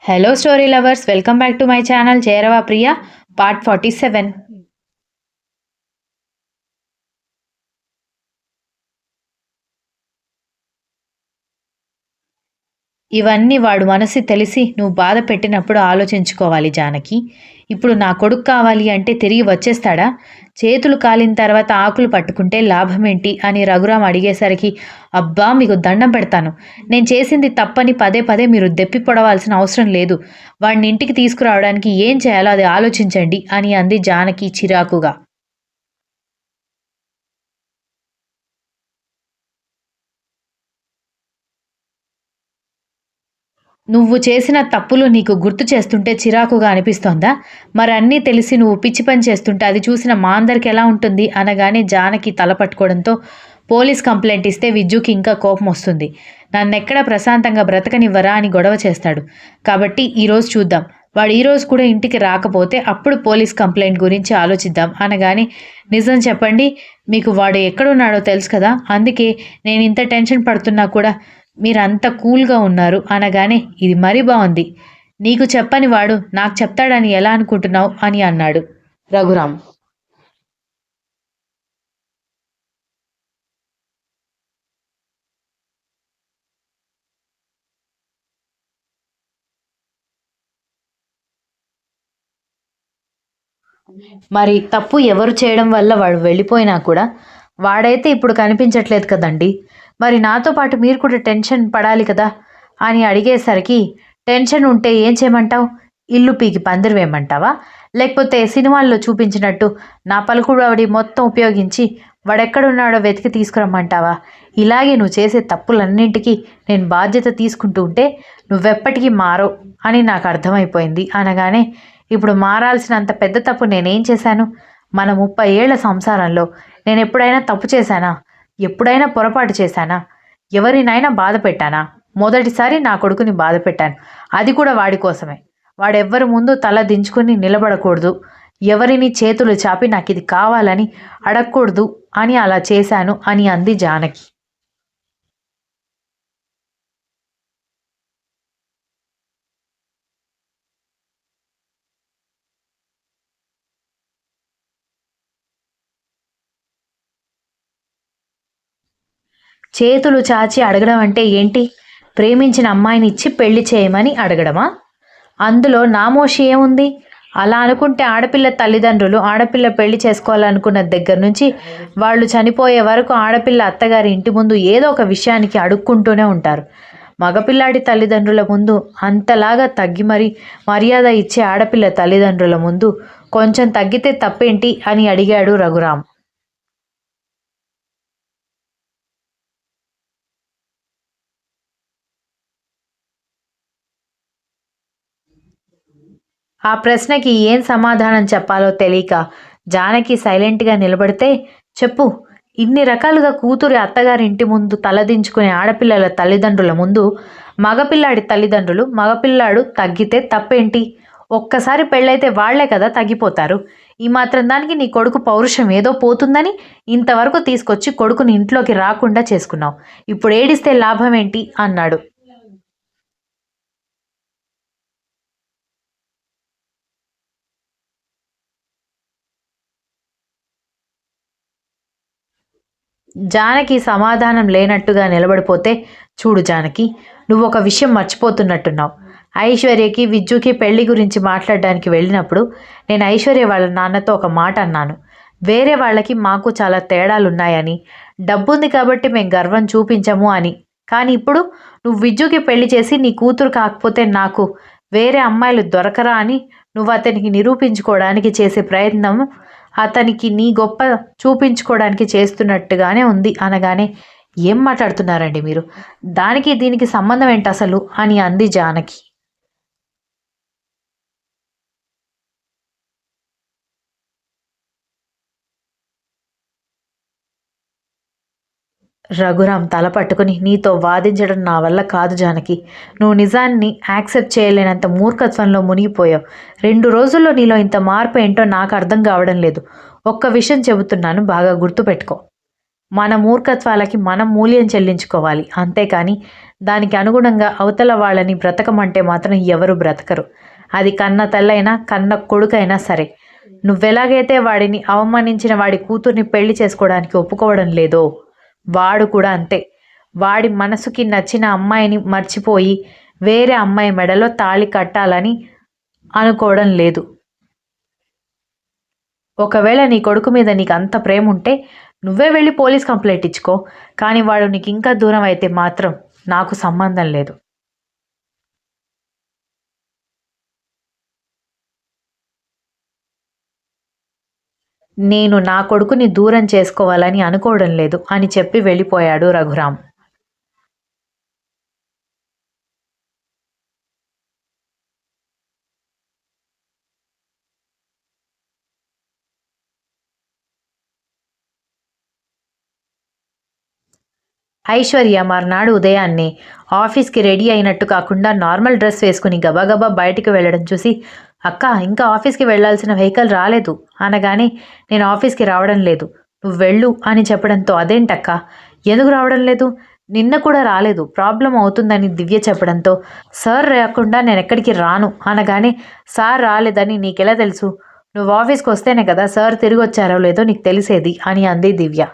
Hello, story lovers. Welcome back to my channel, Jairava Priya, part 47. ఇవన్నీ వాడు మనసు తెలిసి నువ్వు బాధ పెట్టినప్పుడు ఆలోచించుకోవాలి జానకి. ఇప్పుడు నా కొడుకు కావాలి అంటే తిరిగి వచ్చేస్తాడా? చేతులు కాలిన తర్వాత ఆకులు పట్టుకుంటే లాభమేంటి అని రఘురాం అడిగేసరికి, అబ్బా మీకు దండం పెడతాను. నేను చేసింది తప్పని పదే పదే మీరు దెప్పి పొడవాల్సిన అవసరం లేదు. వాడిని ఇంటికి తీసుకురావడానికి ఏం చేయాలో అది ఆలోచించండి అని అంది జానకి చిరాకుగా. నువ్వు చేసిన తప్పులు నీకు గుర్తు చేస్తుంటే చిరాకుగా అనిపిస్తోందా? మరి అన్నీ తెలిసి నువ్వు పిచ్చి పని చేస్తుంటే అది చూసిన మా అందరికి ఎలా ఉంటుంది అనగానే జానకి తల పట్టుకోవడంతో పోలీస్ కంప్లైంట్ ఇస్తే విజ్జుకి ఇంకా కోపం వస్తుంది. నన్నెక్కడ ప్రశాంతంగా బ్రతకనివ్వరా అని గొడవ చేస్తాడు. కాబట్టి ఈరోజు చూద్దాం. వాడు ఈరోజు కూడా ఇంటికి రాకపోతే అప్పుడు పోలీస్ కంప్లైంట్ గురించి ఆలోచిద్దాం అనగానే, నిజం చెప్పండి, మీకు వాడు ఎక్కడున్నాడో తెలుసు కదా, అందుకే నేను ఇంత టెన్షన్ పడుతున్నా కూడా మీరంత కూల్గా ఉన్నారు అనగానే, ఇది మరీ బాగుంది. నీకు చెప్పని వాడు నాకు చెప్తాడని ఎలా అనుకుంటున్నావు అని అన్నాడు రఘురాం. మరి తప్పు ఎవరు చేయడం వల్ల వాడు వెళ్ళిపోయినా కూడా వాడైతే ఇప్పుడు కనిపించట్లేదు కదండి. మరి నాతో పాటు మీరు కూడా టెన్షన్ పడాలి కదా అని అడిగేసరికి, టెన్షన్ ఉంటే ఏం చేయమంటావు? ఇల్లు పీకి పందిరి వేయమంటావా? లేకపోతే సినిమాల్లో చూపించినట్టు నా పలుకుడు ఆవిడి మొత్తం ఉపయోగించి వాడెక్కడున్నాడో వెతికి తీసుకురమ్మంటావా? ఇలాగే నువ్వు చేసే తప్పులన్నింటికీ నేను బాధ్యత తీసుకుంటూ ఉంటే నువ్వెప్పటికీ మారవు అని నాకు అర్థమైపోయింది అనగానే, ఇప్పుడు మారాల్సినంత పెద్ద తప్పు నేనేం చేశాను? మన 30 ఏళ్ల సంసారంలో నేను ఎప్పుడైనా తప్పు చేశానా? ఎప్పుడైనా పొరపాటు చేశానా? ఎవరినైనా బాధ పెట్టానా? మొదటిసారి నా కొడుకుని బాధ పెట్టాను. అది కూడా వాడి కోసమే. వాడెవ్వరి ముందు తల దించుకుని నిలబడకూడదు. ఎవరిని చేతులు చాపి నాకిది కావాలని అడగకూడదు అని అలా చేశాను అని అంది జానకి. చేతులు చాచి అడగడం అంటే ఏంటి? ప్రేమించిన అమ్మాయిని ఇచ్చి పెళ్లి చేయమని అడగడమా? అందులో నామోషి ఏముంది? అలా అనుకుంటే ఆడపిల్ల తల్లిదండ్రులు ఆడపిల్ల పెళ్లి చేసుకోవాలనుకున్న దగ్గర నుంచి వాళ్ళు చనిపోయే వరకు ఆడపిల్ల అత్తగారి ఇంటి ముందు ఏదో ఒక విషయానికి అడుక్కుంటూనే ఉంటారు. మగపిల్లాడి తల్లిదండ్రుల ముందు అంతలాగా తగ్గి మరి మర్యాద ఇచ్చే ఆడపిల్ల తల్లిదండ్రుల ముందు కొంచెం తగ్గితే తప్పేంటి అని అడిగాడు రఘురాం. ఆ ప్రశ్నకి ఏం సమాధానం చెప్పాలో తెలియక జానకి సైలెంట్గా నిలబడితే, చెప్పు, ఇన్ని రకాలుగా కూతురి అత్తగారి ఇంటి ముందు తలదించుకునే ఆడపిల్లల తల్లిదండ్రుల ముందు మగపిల్లాడి తల్లిదండ్రులు మగపిల్లాడు తగ్గితే తప్పేంటి? ఒక్కసారి పెళ్ళైతే వాళ్లే కదా తగ్గిపోతారు. ఈ మాత్రం దానికి నీ కొడుకు పౌరుషం ఏదో పోతుందని ఇంతవరకు తీసుకొచ్చి కొడుకుని ఇంట్లోకి రాకుండా చేసుకున్నావు. ఇప్పుడు ఏడిస్తే లాభం ఏంటి అన్నాడు. జానకి సమాధానం లేనట్టుగా నిలబడిపోతే, చూడు జానకి, నువ్వు ఒక విషయం మర్చిపోతున్నట్టున్నావు. ఐశ్వర్యకి విజ్జుకి పెళ్లి గురించి మాట్లాడడానికి వెళ్ళినప్పుడు నేను ఐశ్వర్య వాళ్ళ నాన్నతో ఒక మాట అన్నాను. వేరే వాళ్ళకి మాకు చాలా తేడాలున్నాయని, డబ్బుంది కాబట్టి మేము గర్వం చూపించము అని. కానీ ఇప్పుడు నువ్వు విజ్జుకి పెళ్లి చేసి నీ కూతురు కాకపోతే నాకు వేరే అమ్మాయిలు దొరకరా అని నువ్వు అతనికి నిరూపించుకోవడానికి చేసే ప్రయత్నం అతనికి నీ గొప్ప చూపించుకోవడానికి చేస్తున్నట్టుగానే ఉంది అనగానే, ఏం మాట్లాడుతున్నారండి మీరు? దానికి దీనికి సంబంధం ఏంటి అసలు అని అంది జానకి. రఘురాం తల పట్టుకుని, నీతో వాదించడం నా వల్ల కాదు జానకి. నువ్వు నిజాన్ని యాక్సెప్ట్ చేయలేనంత మూర్ఖత్వంలో మునిగిపోయావు. 2 రోజుల్లో నీలో ఇంత మార్పు ఏంటో నాకు అర్థం కావడం లేదు. ఒక్క విషయం చెబుతున్నాను, బాగా గుర్తుపెట్టుకో. మన మూర్ఖత్వాలకి మనం మూల్యం చెల్లించుకోవాలి. అంతేకాని దానికి అనుగుణంగా అవతల వాళ్ళని బ్రతకమంటే మాత్రం ఎవరు బ్రతకరు. అది కన్న తల్లైనా కన్న కొడుకైనా సరే. నువ్వెలాగైతే వాడిని అవమానించిన వాడి కూతుర్ని పెళ్లి చేసుకోవడానికి ఒప్పుకోవడం లేదో వాడు కూడా అంతే. వాడి మనసుకి నచ్చిన అమ్మాయిని మర్చిపోయి వేరే అమ్మాయి మెడలో తాళి కట్టాలని అనుకోవడం లేదు. ఒకవేళ నీ కొడుకు మీద నీకు అంత ప్రేమ ఉంటే నువ్వే వెళ్ళి పోలీస్ కంప్లైంట్ ఇచ్చుకో. కానీ వాడు నీకు ఇంకా దూరం అయితే మాత్రం నాకు సంబంధం లేదు. నేను నా కొడుకుని దూరం చేసుకోవాలని అనుకోవడం లేదు అని చెప్పి వెళ్ళిపోయాడు రఘురాం. ఐశ్వర్య మర్నాడు ఉదయాన్నే ఆఫీస్కి రెడీ అయినట్టు కాకుండా నార్మల్ డ్రెస్ వేసుకుని గబగబా బయటికి వెళ్ళడం చూసి, అక్క ఇంకా ఆఫీస్కి వెళ్లాల్సిన వెహికల్ రాలేదు అనగానే, నేను ఆఫీస్కి రావడం లేదు, నువ్వు వెళ్ళు అని చెప్పడంతో, అదేంటక్క ఎందుకు రావడం లేదు, నిన్న కూడా రాలేదు, ప్రాబ్లం అవుతుందని దివ్య చెప్పడంతో, సార్ రాకుండా నేను ఎక్కడికి రాను అనగానే, సార్ రాలేదని నీకెలా తెలుసు, నువ్వు ఆఫీస్కి వస్తేనే కదా సార్ తిరిగి వచ్చారో లేదో నీకు తెలిసేది అని అంది దివ్య.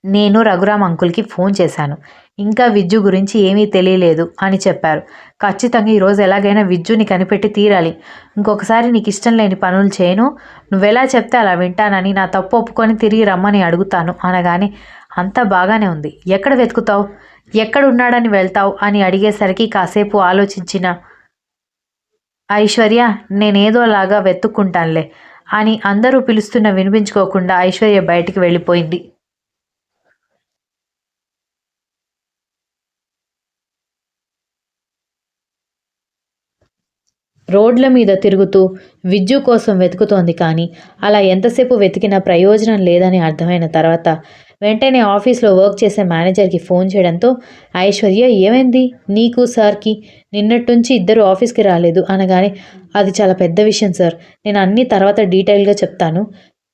నేను రఘురామ్ అంకుల్కి ఫోన్ చేశాను. ఇంకా విజ్జు గురించి ఏమీ తెలియలేదు అని చెప్పారు. ఖచ్చితంగా ఈరోజు ఎలాగైనా విజ్జుని కనిపెట్టి తీరాలి. ఇంకొకసారి నీకు ఇష్టం లేని పనులు చేయను, నువ్వెలా చెప్తే అలా వింటానని, నా తప్పు ఒప్పుకొని తిరిగి రమ్మని అడుగుతాను అనగానే, అంతా బాగానే ఉంది, ఎక్కడ వెతుకుతావు, ఎక్కడ ఉన్నాడని వెళ్తావు అని అడిగేసరికి కాసేపు ఆలోచించిన ఐశ్వర్య, నేనేదోలాగా వెతుక్కుంటానులే అని అందరూ పిలుస్తున్న వినిపించుకోకుండా ఐశ్వర్య బయటికి వెళ్ళిపోయింది. రోడ్ల మీద తిరుగుతూ విద్యు కోసం వెతుకుతోంది. కానీ అలా ఎంతసేపు వెతికినా ప్రయోజనం లేదని అర్థమైన తర్వాత వెంటనే ఆఫీస్లో వర్క్ చేసే మేనేజర్కి ఫోన్ చేయడంతో, ఐశ్వర్య ఏమైంది నీకు సార్కి, నిన్నట్టుంచి ఇద్దరు ఆఫీస్కి రాలేదు అనగానే, అది చాలా పెద్ద విషయం సార్, నేను అన్నీ తర్వాత డీటెయిల్గా చెప్తాను,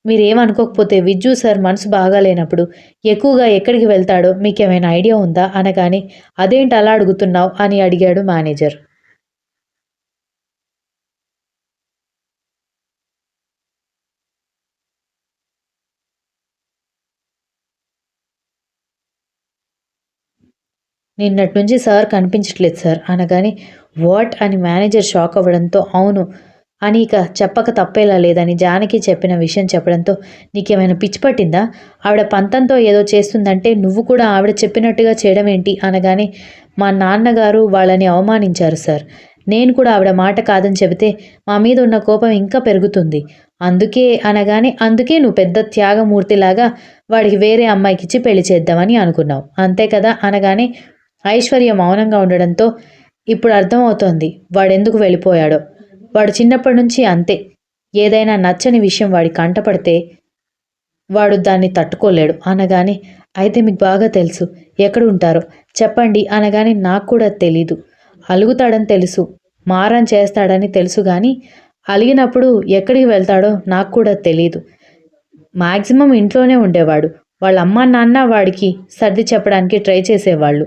మీరేమనుకోకపోతే విజ్జు సార్ మనసు బాగాలేనప్పుడు ఎక్కువగా ఎక్కడికి వెళ్తాడో మీకేమైనా ఐడియా ఉందా అనగానే, అదేంటి అలా అడుగుతున్నావు అని అడిగాడు మేనేజర్. నిన్నటి నుంచి సార్ కనిపించట్లేదు సార్ అనగానే, వాట్ అని మేనేజర్ షాక్ అవ్వడంతో, అవును అని ఇక చెప్పక తప్పేలా లేదని జానకి చెప్పిన విషయం చెప్పడంతో, నీకేమైనా పిచ్చి పట్టిందా, ఆవిడ పంతంతో ఏదో చేస్తుందంటే నువ్వు కూడా ఆవిడ చెప్పినట్టుగా చేయడం ఏంటి అనగానే, మా నాన్నగారు వాళ్ళని అవమానించారు సార్, నేను కూడా ఆవిడ మాట కాదని చెబితే మా మీద ఉన్న కోపం ఇంకా పెరుగుతుంది, అందుకే అనగానే, అందుకే నువ్వు పెద్ద త్యాగమూర్తిలాగా వాడికి వేరే అమ్మాయికిచ్చి పెళ్లి చేద్దామని అనుకున్నావు అంతే కదా అనగానే, ఐశ్వర్య మౌనంగా ఉండడంతో, ఇప్పుడు అర్థమవుతోంది వాడెందుకు వెళ్ళిపోయాడో, వాడు చిన్నప్పటి నుంచి అంతే, ఏదైనా నచ్చని విషయం వాడి కంటపడితే వాడు దాన్ని తట్టుకోలేడు అనగానే, అయితే మీకు బాగా తెలుసు ఎక్కడ ఉంటారో చెప్పండి అనగానే, నాకు కూడా తెలీదు, అలుగుతాడని తెలుసు, మారం చేస్తాడని తెలుసు కానీ అలిగినప్పుడు ఎక్కడికి వెళ్తాడో నాకు కూడా తెలీదు, మాక్సిమం ఇంట్లోనే ఉండేవాడు, వాళ్ళ అమ్మ నాన్న వాడికి సర్ది చెప్పడానికి ట్రై చేసేవాళ్ళు,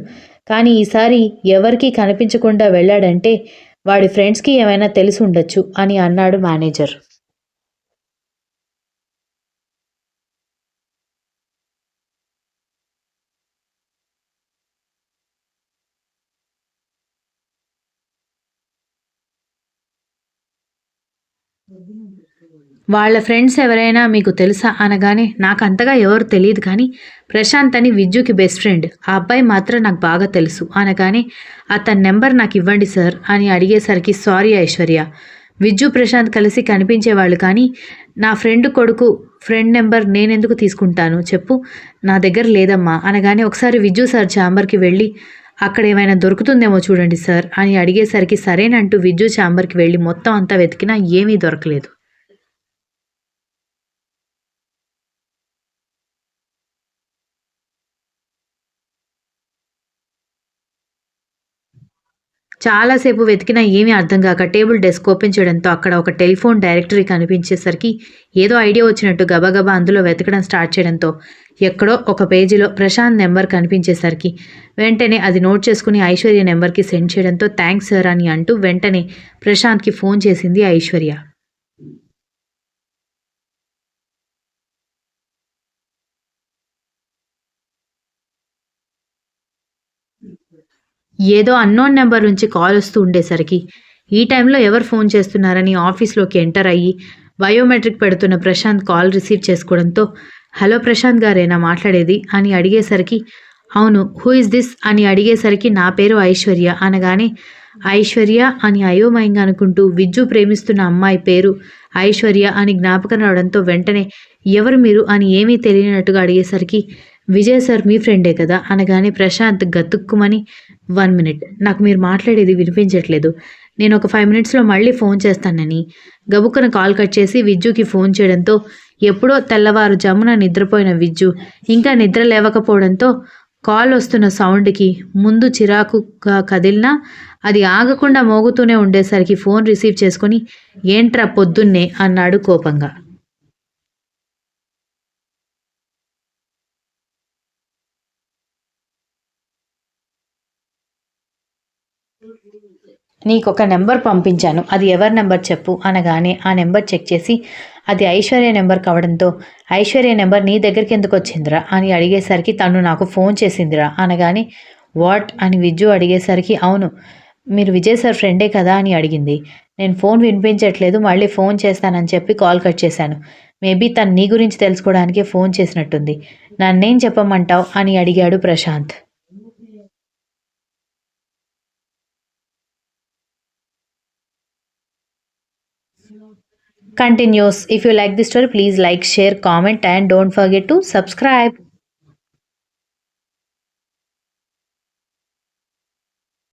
కానీ ఈసారి ఎవరికీ కనిపించకుండా వెళ్ళాడంటే వాడి ఫ్రెండ్స్కి ఏమైనా తెలిసి ఉండొచ్చు అని అన్నాడు మేనేజర్. వాళ్ళ ఫ్రెండ్స్ ఎవరైనా మీకు తెలుసా అనగానే, నాకు అంతగా ఎవరు తెలియదు కానీ ప్రశాంత్ అని విజ్జుకి బెస్ట్ ఫ్రెండ్, ఆ అబ్బాయి మాత్రం నాకు బాగా తెలుసు అనగానే, అతని నెంబర్ నాకు ఇవ్వండి సార్ అని అడిగేసరికి, సారీ ఐశ్వర్య, విజ్జు ప్రశాంత్ కలిసి కనిపించేవాళ్ళు కానీ నా ఫ్రెండ్ కొడుకు ఫ్రెండ్ నెంబర్ నేనెందుకు తీసుకుంటాను చెప్పు, నా దగ్గర లేదమ్మా అనగానే, ఒకసారి విజ్జు సార్ ఛాంబర్కి వెళ్ళి అక్కడ ఏమైనా దొరుకుతుందేమో చూడండి సార్ అని అడిగేసరికి, సరేనంటూ విజ్జు ఛాంబర్కి వెళ్ళి మొత్తం అంతా వెతికినా ఏమీ దొరకలేదు. చాలాసేపు వెతికినా ఏమీ అర్థం కాక టేబుల్ డెస్క్ ఓపెన్ చేయడంతో అక్కడ ఒక టెలిఫోన్ డైరెక్టరీ కనిపించేసరికి ఏదో ఐడియా వచ్చినట్టు గబగబా అందులో వెతకడం స్టార్ట్ చేయడంతో ఎక్కడో ఒక పేజీలో ప్రశాంత్ నెంబర్ కనిపించేసరికి వెంటనే అది నోట్ చేసుకుని ఐశ్వర్య నెంబర్కి సెండ్ చేయడంతో థ్యాంక్స్ సార్ అని అంటూ వెంటనే ప్రశాంత్కి ఫోన్ చేసింది ఐశ్వర్య. ఏదో అన్నోన్ నెంబర్ నుంచి కాల్ వస్తూ ఉండేసరికి ఈ టైంలో ఎవరు ఫోన్ చేస్తున్నారని ఆఫీస్లోకి ఎంటర్ అయ్యి బయోమెట్రిక్ పెడుతున్న ప్రశాంత్ కాల్ రిసీవ్ చేసుకోవడంతో హలో ప్రశాంత్ గారేనా మాట్లాడేది అని అడిగేసరికి అవును హూ ఇస్ దిస్ అని అడిగేసరికి నా పేరు ఐశ్వర్య అనగానే ఐశ్వర్య అని అయోమయంగా అనుకుంటూ విజ్జు ప్రేమిస్తున్న అమ్మాయి పేరు ఐశ్వర్య అని జ్ఞాపకం రావడంతో వెంటనే ఎవరు మీరు అని ఏమీ తెలియనట్టుగా అడిగేసరికి విజయ్ సార్ మీ ఫ్రెండే కదా అనగానే ప్రశాంత్ గతుక్కుమని 1 మినిట్ నాకు మీరు మాట్లాడేది వినిపించట్లేదు నేను ఒక 5 మినిట్స్లో మళ్ళీ ఫోన్ చేస్తానని గబుక్కున కాల్ కట్ చేసి విజ్జుకి ఫోన్ చేయడంతో ఎప్పుడో తెల్లవారుజామున నిద్రపోయిన విజ్జు ఇంకా నిద్ర లేవకపోవడంతో కాల్ వస్తున్న సౌండ్కి ముందు చిరాకుగా కదిలినా అది ఆగకుండా మోగుతూనే ఉండేసరికి ఫోన్ రిసీవ్ చేసుకొని ఏంట్రా పొద్దున్నే అన్నాడు కోపంగా. నీకొక నెంబర్ పంపించాను అది ఎవరి నెంబర్ చెప్పు అనగానే ఆ నెంబర్ చెక్ చేసి అది ఐశ్వర్య నెంబర్ కావడంతో ఐశ్వర్య నెంబర్ నీ దగ్గరికి ఎందుకు వచ్చిందిరా అని అడిగేసరికి తను నాకు ఫోన్ చేసిందిరా అనగానే వాట్ అని విజ్జు అడిగేసరికి అవును మీరు విజయ్ సార్ ఫ్రెండే కదా అని అడిగింది. నేను ఫోన్ వినిపించట్లేదు మళ్ళీ ఫోన్ చేస్తానని చెప్పి కాల్ కట్ చేశాను. మేబీ తను నీ గురించి తెలుసుకోవడానికే ఫోన్ చేసినట్టుంది. నన్నేం చెప్పమంటావు అని అడిగాడు Prashanth. Continues. If you like this story, please like, share, comment, and don't forget to subscribe.